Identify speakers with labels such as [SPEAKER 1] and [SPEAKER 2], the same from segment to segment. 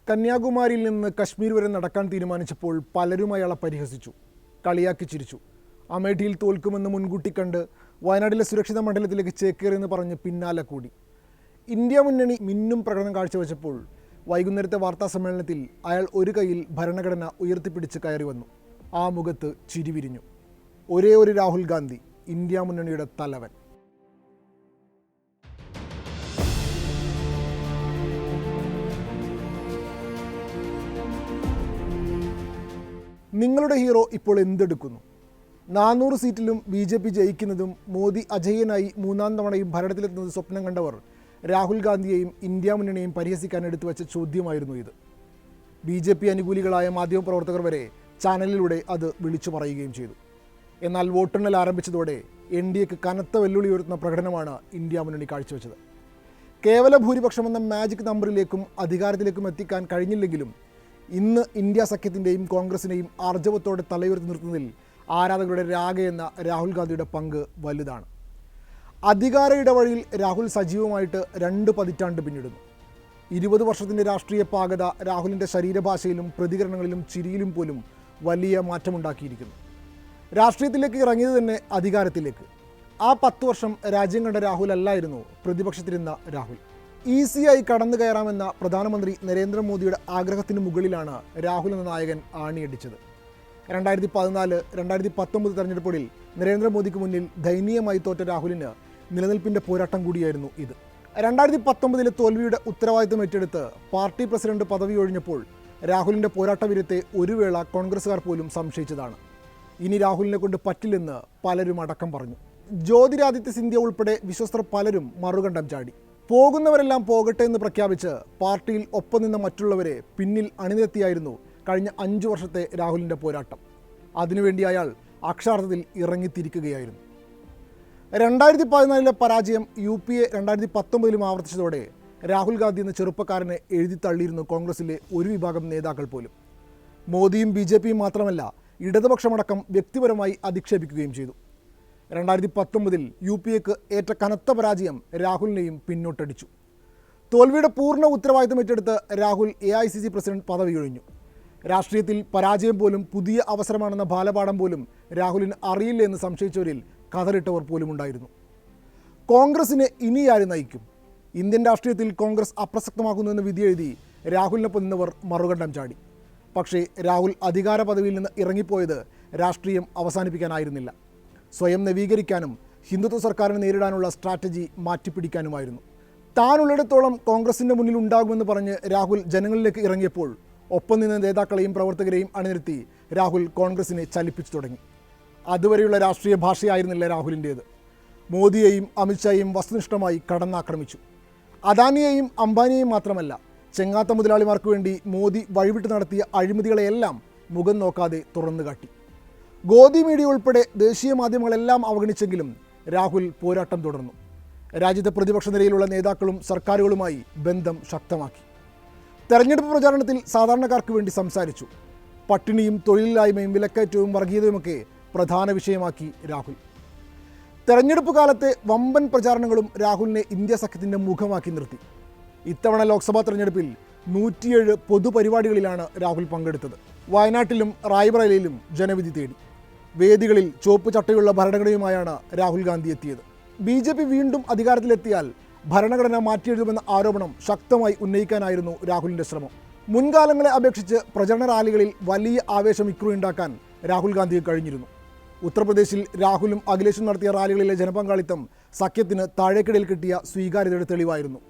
[SPEAKER 1] കന്യാകുമാരിയിൽ നിന്ന് കശ്മീർ വരെ നടക്കാൻ തീരുമാനിച്ചപ്പോൾ പലരും അയാളെ പരിഹസിച്ചു, കളിയാക്കി ചിരിച്ചു. അമേഠിയിൽ തോൽക്കുമെന്ന് മുൻകൂട്ടി കണ്ട് വയനാട്ടിലെ സുരക്ഷിത മണ്ഡലത്തിലേക്ക് ചേക്കേറിയെന്ന് പറഞ്ഞ് പിന്നാലെ കൂടി. ഇന്ത്യ മുന്നണി മിന്നും പ്രകടനം കാഴ്ചവെച്ചപ്പോൾ വൈകുന്നേരത്തെ വാർത്താ സമ്മേളനത്തിൽ അയാൾ ഒരു കൈയിൽ ഭരണഘടന ഉയർത്തിപ്പിടിച്ച് കയറി വന്നു. ആ മുഖത്ത് ചിരി വിരിഞ്ഞു. ഒരേ ഒരു രാഹുൽ ഗാന്ധി, ഇന്ത്യ മുന്നണിയുടെ തലവൻ. നിങ്ങളുടെ ഹീറോ ഇപ്പോൾ എന്തെടുക്കുന്നു? 400 സീറ്റിലും BJP ജയിക്കുന്നതും മോദി അജയ്യനായി 3ാം തവണയും ഭരണത്തിലെത്തുന്നത് സ്വപ്നം കണ്ടവർ രാഹുൽ ഗാന്ധിയെയും ഇന്ത്യ മുന്നണിയെയും പരിഹസിക്കാൻ എടുത്തു വച്ച ചോദ്യമായിരുന്നു ഇത്. BJP അനുകൂലികളായ മാധ്യമപ്രവർത്തകർ വരെ ചാനലിലൂടെ അത് വിളിച്ചു പറയുകയും ചെയ്തു. എന്നാൽ വോട്ടെണ്ണൽ ആരംഭിച്ചതോടെ NDAക്ക് കനത്ത വെല്ലുവിളി ഉയർത്തുന്ന പ്രകടനമാണ് ഇന്ത്യ മുന്നണി കാഴ്ചവെച്ചത്. കേവല ഭൂരിപക്ഷമെന്ന മാജിക് നമ്പറിലേക്കും അധികാരത്തിലേക്കും എത്തിക്കാൻ കഴിഞ്ഞില്ലെങ്കിലും ഇന്ന് ഇന്ത്യ സഖ്യത്തിൻ്റെയും കോൺഗ്രസിനെയും ആർജവത്തോടെ തലയുയർത്തി നിർത്തുന്നതിൽ ആരാധകരുടെ രാഗ എന്ന രാഹുൽ ഗാന്ധിയുടെ പങ്ക് വലുതാണ്. അധികാര ഇടവഴിയിൽ രാഹുൽ സജീവമായിട്ട് 2 പതിറ്റാണ്ട് പിന്നിടുന്നു. 20 വർഷത്തിൻ്റെ രാഷ്ട്രീയ പാകത രാഹുലിൻ്റെ ശരീരഭാഷയിലും പ്രതികരണങ്ങളിലും ചിരിയിലും പോലും വലിയ മാറ്റമുണ്ടാക്കിയിരിക്കുന്നു. രാഷ്ട്രീയത്തിലേക്ക് ഇറങ്ങിയത് തന്നെ അധികാരത്തിലേക്ക്. ആ 10 വർഷം രാജ്യം കണ്ട രാഹുൽ അല്ലായിരുന്നു പ്രതിപക്ഷത്തിരുന്ന രാഹുൽ. ഈസിയായി കടന്നു കയറാമെന്ന പ്രധാനമന്ത്രി നരേന്ദ്രമോദിയുടെ ആഗ്രഹത്തിന് മുകളിലാണ് രാഹുൽ എന്ന നായകൻ ആണിയടിച്ചത്. 2014-2019 തെരഞ്ഞെടുപ്പുകളിൽ നരേന്ദ്രമോദിക്ക് മുന്നിൽ ദയനീയമായി തോറ്റ രാഹുലിന് നിലനിൽപ്പിൻ്റെ പോരാട്ടം കൂടിയായിരുന്നു ഇത്. 2019 തോൽവിയുടെ ഉത്തരവാദിത്തം ഏറ്റെടുത്ത് പാർട്ടി പ്രസിഡന്റ് പദവി ഒഴിഞ്ഞപ്പോൾ രാഹുലിൻ്റെ പോരാട്ടവീര്യത്തെ ഒരു വേള കോൺഗ്രസ്സുകാർ പോലും സംശയിച്ചതാണ്. ഇനി രാഹുലിനെ കൊണ്ട് പറ്റില്ലെന്ന് പലരും അടക്കം പറഞ്ഞു. ജ്യോതിരാദിത്യ സിന്ധ്യ ഉൾപ്പെടെ വിശ്വസ്തർ പലരും മറുകണ്ഠം ചാടി. പോകുന്നവരെല്ലാം പോകട്ടെ എന്ന് പ്രഖ്യാപിച്ച് പാർട്ടിയിൽ ഒപ്പം നിന്ന മറ്റുള്ളവരെ പിന്നിൽ അണിനിരത്തിയായിരുന്നു കഴിഞ്ഞ 5 വർഷത്തെ രാഹുലിൻ്റെ പോരാട്ടം. അതിനുവേണ്ടി അയാൾ അക്ഷരാർത്ഥത്തിൽ ഇറങ്ങിത്തിരിക്കുകയായിരുന്നു. 2014 പരാജയം UPA 2019 ആവർത്തിച്ചതോടെ രാഹുൽ ഗാന്ധി എന്ന ചെറുപ്പക്കാരനെ എഴുതി തള്ളിയിരുന്നു കോൺഗ്രസിലെ ഒരു വിഭാഗം നേതാക്കൾ പോലും. മോദിയും BJPയും മാത്രമല്ല, ഇടതുപക്ഷമടക്കം വ്യക്തിപരമായി അധിക്ഷേപിക്കുകയും ചെയ്തു. 2019 UPAക്ക് ഏറ്റ കനത്ത പരാജയം രാഹുലിനെയും പിന്നോട്ടടിച്ചു. തോൽവിയുടെ പൂർണ്ണ ഉത്തരവാദിത്തം ഏറ്റെടുത്ത് രാഹുൽ AICC പ്രസിഡന്റ് പദവി ഒഴിഞ്ഞു. രാഷ്ട്രീയത്തിൽ പരാജയം പോലും പുതിയ അവസരമാണെന്ന ബാലപാഠം പോലും രാഹുലിന് അറിയില്ല എന്ന് സംശയിച്ചവരിൽ കതറിട്ടവർ പോലും ഉണ്ടായിരുന്നു. കോൺഗ്രസിനെ ഇനി ആര് നയിക്കും? ഇന്ത്യൻ രാഷ്ട്രീയത്തിൽ കോൺഗ്രസ് അപ്രസക്തമാക്കുന്നുവെന്ന് വിധിയെഴുതി രാഹുലിനൊപ്പം നിന്നവർ മറുകണ്ഠം ചാടി. പക്ഷേ രാഹുൽ അധികാര പദവിയിൽ നിന്ന് ഇറങ്ങിപ്പോയത് രാഷ്ട്രീയം അവസാനിപ്പിക്കാനായിരുന്നില്ല, സ്വയം നവീകരിക്കാനും ഹിന്ദുത്വ സർക്കാരിനെ നേരിടാനുള്ള സ്ട്രാറ്റജി മാറ്റിപ്പിടിക്കാനുമായിരുന്നു. താനുള്ളിടത്തോളം കോൺഗ്രസിൻ്റെ മുന്നിൽ ഉണ്ടാകുമെന്ന് പറഞ്ഞ് രാഹുൽ ജനങ്ങളിലേക്ക് ഇറങ്ങിയപ്പോൾ ഒപ്പം നിന്ന നേതാക്കളെയും പ്രവർത്തകരെയും അണിനിരത്തി രാഹുൽ കോൺഗ്രസിനെ ചലിപ്പിച്ചു തുടങ്ങി. അതുവരെയുള്ള രാഷ്ട്രീയ ഭാഷയായിരുന്നില്ല രാഹുലിൻ്റേത്. മോദിയെയും അമിത്ഷായെയും വസ്തുനിഷ്ഠമായി കടന്നാക്രമിച്ചു. അദാനിയെയും അംബാനിയെയും മാത്രമല്ല, ചെങ്ങാത്ത മുതലാളിമാർക്ക് വേണ്ടി മോദി വഴിവിട്ട് നടത്തിയ അഴിമതികളെയെല്ലാം മുഖം നോക്കാതെ തുറന്നുകാട്ടി. ഗോദി മീഡിയ ഉൾപ്പെടെ ദേശീയ മാധ്യമങ്ങളെല്ലാം അവഗണിച്ചെങ്കിലും രാഹുൽ പോരാട്ടം തുടർന്നു. രാജ്യത്തെ പ്രതിപക്ഷ നിരയിലുള്ള നേതാക്കളും സർക്കാരുകളുമായി ബന്ധം ശക്തമാക്കി. തെരഞ്ഞെടുപ്പ് പ്രചാരണത്തിൽ സാധാരണക്കാർക്ക് വേണ്ടി സംസാരിച്ചു. പട്ടിണിയും തൊഴിലില്ലായ്മയും വിലക്കയറ്റവും വർഗീയതയുമൊക്കെ പ്രധാന വിഷയമാക്കി രാഹുൽ. തെരഞ്ഞെടുപ്പ് കാലത്തെ വമ്പൻ പ്രചാരണങ്ങളും രാഹുലിനെ ഇന്ത്യ സഖ്യത്തിൻ്റെ മുഖമാക്കി നിർത്തി. ഇത്തവണ ലോക്സഭാ തെരഞ്ഞെടുപ്പിൽ 107 പൊതുപരിപാടികളിലാണ് രാഹുൽ പങ്കെടുത്തത്. വയനാട്ടിലും റായ്ബറേലിയിലും ജനവിധി തേടി. വേദികളിൽ ചുവപ്പ് ചട്ടയുള്ള ഭരണഘടനയുമായാണ് രാഹുൽ ഗാന്ധി എത്തിയത്. BJP വീണ്ടും അധികാരത്തിലെത്തിയാൽ ഭരണഘടന മാറ്റിയെഴുതുമെന്ന ആരോപണം ശക്തമായി ഉന്നയിക്കാനായിരുന്നു രാഹുലിൻ്റെ ശ്രമം. മുൻകാലങ്ങളെ അപേക്ഷിച്ച് പ്രചരണ റാലികളിൽ വലിയ ആവേശം ഇക്കുറിയുണ്ടാക്കാൻ രാഹുൽ ഗാന്ധിക്ക് കഴിഞ്ഞിരുന്നു. ഉത്തർപ്രദേശിൽ രാഹുലും അഖിലേഷും നടത്തിയ റാലികളിലെ ജനപങ്കാളിത്തം സഖ്യത്തിന് താഴേക്കിടയിൽ കിട്ടിയ സ്വീകാര്യതയുടെ തെളിവായിരുന്നു.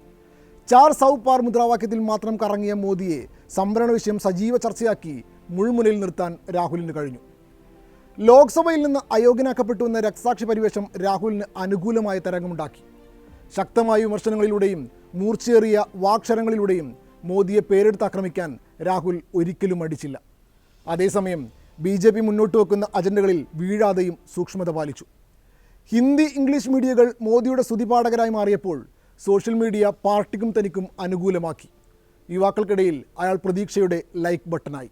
[SPEAKER 1] 4 സൗ പാർ മുദ്രാവാക്യത്തിൽ മാത്രം കറങ്ങിയ മോദിയെ സംവരണ വിഷയം സജീവ ചർച്ചയാക്കി മുൾമുനയിൽ നിർത്താൻ രാഹുലിന് കഴിഞ്ഞു. ലോക്സഭയിൽ നിന്ന് അയോഗ്യനാക്കപ്പെട്ടുവെന്ന രക്തസാക്ഷി പരിവേഷം രാഹുലിന് അനുകൂലമായ തരംഗമുണ്ടാക്കി. ശക്തമായ വിമർശനങ്ങളിലൂടെയും മൂർച്ചയേറിയ വാക്ശരങ്ങളിലൂടെയും മോദിയെ പേരെടുത്ത് ആക്രമിക്കാൻ രാഹുൽ ഒരിക്കലും മടിച്ചില്ല. അതേസമയം BJP മുന്നോട്ട് വെക്കുന്ന അജണ്ടകളിൽ വീഴാതെയും സൂക്ഷ്മത പാലിച്ചു. ഹിന്ദി ഇംഗ്ലീഷ് മീഡിയകൾ മോദിയുടെ സ്തുതിപാഠകരായി മാറിയപ്പോൾ സോഷ്യൽ മീഡിയ പാർട്ടിക്കും തനിക്കും അനുകൂലമാക്കി. യുവാക്കൾക്കിടയിൽ അയാൾ പ്രതീക്ഷയുടെ ലൈക്ക് ബട്ടണായി.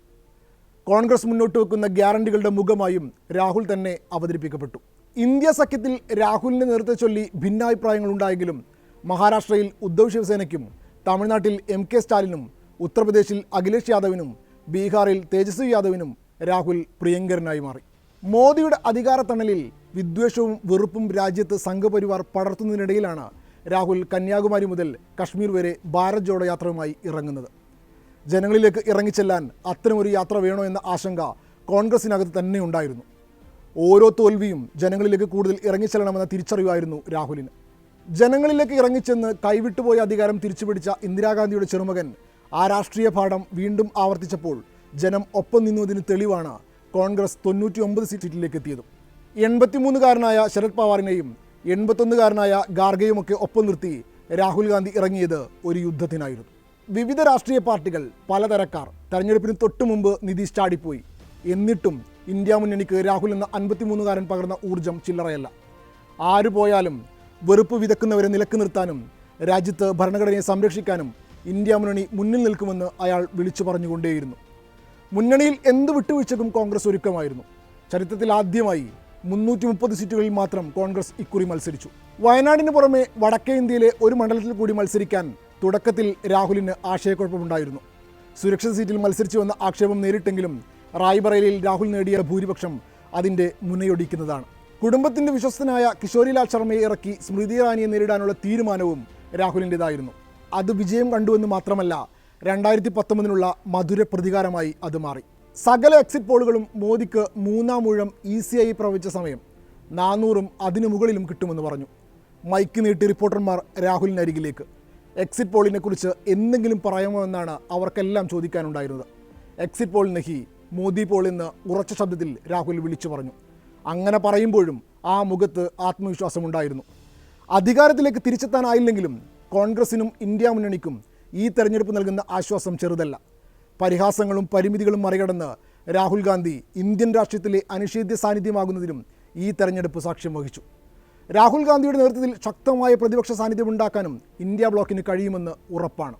[SPEAKER 1] കോൺഗ്രസ് മുന്നോട്ട് വെക്കുന്ന ഗ്യാരണ്ടികളുടെ മുഖമായും രാഹുൽ തന്നെ അവതരിപ്പിക്കപ്പെട്ടു. ഇന്ത്യ സഖ്യത്തിൽ രാഹുലിൻ്റെ നേതൃത്വത്തെ ചൊല്ലി ഭിന്നാഭിപ്രായങ്ങളുണ്ടായെങ്കിലും മഹാരാഷ്ട്രയിൽ ഉദ്ധവ് ശിവസേനയ്ക്കും തമിഴ്നാട്ടിൽ MK സ്റ്റാലിനും ഉത്തർപ്രദേശിൽ അഖിലേഷ് യാദവിനും ബീഹാറിൽ തേജസ്വി യാദവിനും രാഹുൽ പ്രിയങ്കരനായി മാറി. മോദിയുടെ അധികാരത്തണലിൽ വിദ്വേഷവും വെറുപ്പും രാജ്യത്ത് സംഘപരിവാർ പടർത്തുന്നതിനിടയിലാണ് രാഹുൽ കന്യാകുമാരി മുതൽ കശ്മീർ വരെ ഭാരത് ജോഡോ യാത്രയുമായി ഇറങ്ങുന്നത്. ജനങ്ങളിലേക്ക് ഇറങ്ങിച്ചെല്ലാൻ അത്തരമൊരു യാത്ര വേണോ എന്ന ആശങ്ക കോൺഗ്രസിനകത്ത് തന്നെ ഉണ്ടായിരുന്നു. ഓരോ തോൽവിയും ജനങ്ങളിലേക്ക് കൂടുതൽ ഇറങ്ങിച്ചെല്ലണമെന്ന തിരിച്ചറിവായിരുന്നു രാഹുലിന്. ജനങ്ങളിലേക്ക് ഇറങ്ങിച്ചെന്ന് കൈവിട്ടുപോയ അധികാരം തിരിച്ചുപിടിച്ച ഇന്ദിരാഗാന്ധിയുടെ ചെറുമകൻ ആ രാഷ്ട്രീയ പാഠം വീണ്ടും ആവർത്തിച്ചപ്പോൾ ജനം ഒപ്പം നിന്നതിന് തെളിവാണ് കോൺഗ്രസ് 99 സീറ്റിലേക്ക് എത്തിയതും. 83-കാരനായ ശരത് പവാറിനെയും 81-കാരനായ ഖാർഗെയുമൊക്കെ ഒപ്പം നിർത്തി രാഹുൽ ഗാന്ധി ഇറങ്ങിയത് ഒരു യുദ്ധത്തിനായിരുന്നു. വിവിധ രാഷ്ട്രീയ പാർട്ടികൾ, പലതരക്കാർ, തെരഞ്ഞെടുപ്പിന് തൊട്ടു മുമ്പ് നിതീഷ് ചാടിപ്പോയി. എന്നിട്ടും ഇന്ത്യ മുന്നണിക്ക് രാഹുൽ എന്ന 53-കാരൻ പകർന്ന ഊർജം ചില്ലറയല്ല. ആര് പോയാലും വെറുപ്പ് വിതക്കുന്നവരെ നിലക്ക് നിർത്താനും രാജ്യത്ത് ഭരണഘടനയെ സംരക്ഷിക്കാനും ഇന്ത്യ മുന്നണി മുന്നിൽ നിൽക്കുമെന്ന് അയാൾ വിളിച്ചു പറഞ്ഞുകൊണ്ടേയിരുന്നു. മുന്നണിയിൽ എന്ത് വിട്ടുവീഴ്ചക്കും കോൺഗ്രസ് ഒരുക്കമായിരുന്നു. ചരിത്രത്തിൽ ആദ്യമായി 330 സീറ്റുകളിൽ മാത്രം കോൺഗ്രസ് ഇക്കുറി മത്സരിച്ചു. വയനാടിന് പുറമെ വടക്കേ ഇന്ത്യയിലെ ഒരു മണ്ഡലത്തിൽ കൂടി മത്സരിക്കാൻ തുടക്കത്തിൽ രാഹുലിന് ആശയക്കുഴപ്പമുണ്ടായിരുന്നു. സുരക്ഷിത സീറ്റിൽ മത്സരിച്ചുവെന്ന ആക്ഷേപം നേരിട്ടെങ്കിലും റായ്ബറേലിയിൽ രാഹുൽ നേടിയ ഭൂരിപക്ഷം അതിൻ്റെ മുനയൊടിക്കുന്നതാണ്. കുടുംബത്തിൻ്റെ വിശ്വസ്തനായ കിഷോരിലാൽ ശർമ്മയെ ഇറക്കി സ്മൃതി ഇറാനിയെ നേരിടാനുള്ള തീരുമാനവും രാഹുലിൻ്റെതായിരുന്നു. അത് വിജയം കണ്ടുവെന്ന് മാത്രമല്ല, 2019 മധുര പ്രതികാരമായി അത് മാറി. സകല എക്സിറ്റ് പോളുകളും മോദിക്ക് 3-ാം ഊഴം ഈസിയായി പ്രവചിച്ച സമയം 400-ഉം അതിനു മുകളിലും കിട്ടുമെന്ന് പറഞ്ഞു. മൈക്ക് നീട്ടി റിപ്പോർട്ടർമാർ രാഹുലിനരികിലേക്ക്. എക്സിറ്റ് പോളിനെക്കുറിച്ച് എന്തെങ്കിലും പറയാമോ എന്നാണ് അവർക്കെല്ലാം ചോദിക്കാനുണ്ടായിരുന്നത്. എക്സിറ്റ് പോൾ നഹി, മോദി പോൾ എന്ന് ഉറച്ച ശബ്ദത്തിൽ രാഹുൽ വിളിച്ചു പറഞ്ഞു. അങ്ങനെ പറയുമ്പോഴും ആ മുഖത്ത് ആത്മവിശ്വാസമുണ്ടായിരുന്നു. അധികാരത്തിലേക്ക് തിരിച്ചെത്താനായില്ലെങ്കിലും കോൺഗ്രസിനും ഇന്ത്യ മുന്നണിക്കും ഈ തെരഞ്ഞെടുപ്പ് നൽകുന്ന ആശ്വാസം ചെറുതല്ല. പരിഹാസങ്ങളും പരിമിതികളും മറികടന്ന് രാഹുൽ ഗാന്ധി ഇന്ത്യൻ രാഷ്ട്രീയത്തിലെ അനിഷേധ്യ സാന്നിധ്യമാകുന്നതിനും ഈ തെരഞ്ഞെടുപ്പ് സാക്ഷ്യം വഹിച്ചു. രാഹുൽ ഗാന്ധിയുടെ നേതൃത്വത്തിൽ ശക്തമായ പ്രതിപക്ഷ സാന്നിധ്യം ഉണ്ടാക്കാനും ഇന്ത്യ ബ്ലോക്കിന് കഴിയുമെന്ന് ഉറപ്പാണ്.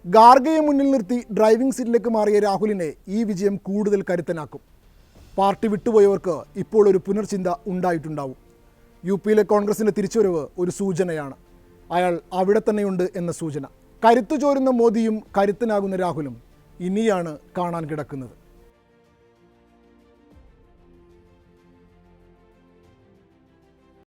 [SPEAKER 1] ഖാർഗെയെ മുന്നിൽ നിർത്തി ഡ്രൈവിംഗ് സീറ്റിലേക്ക് മാറിയ രാഹുലിനെ ഈ വിജയം കൂടുതൽ കരുത്തനാക്കും. പാർട്ടി വിട്ടുപോയവർക്ക് ഇപ്പോൾ ഒരു പുനർചിന്ത ഉണ്ടായിട്ടുണ്ടാവും. യുപിയിലെ കോൺഗ്രസിൻ്റെ തിരിച്ചുവരവ് ഒരു സൂചനയാണ്. അയാൾ അവിടെ തന്നെയുണ്ട് എന്ന സൂചന. കരുത്തു ചോരുന്ന മോദിയും കരുത്തനാകുന്ന രാഹുലും ഇനിയാണ് കാണാൻ കിടക്കുന്നത്.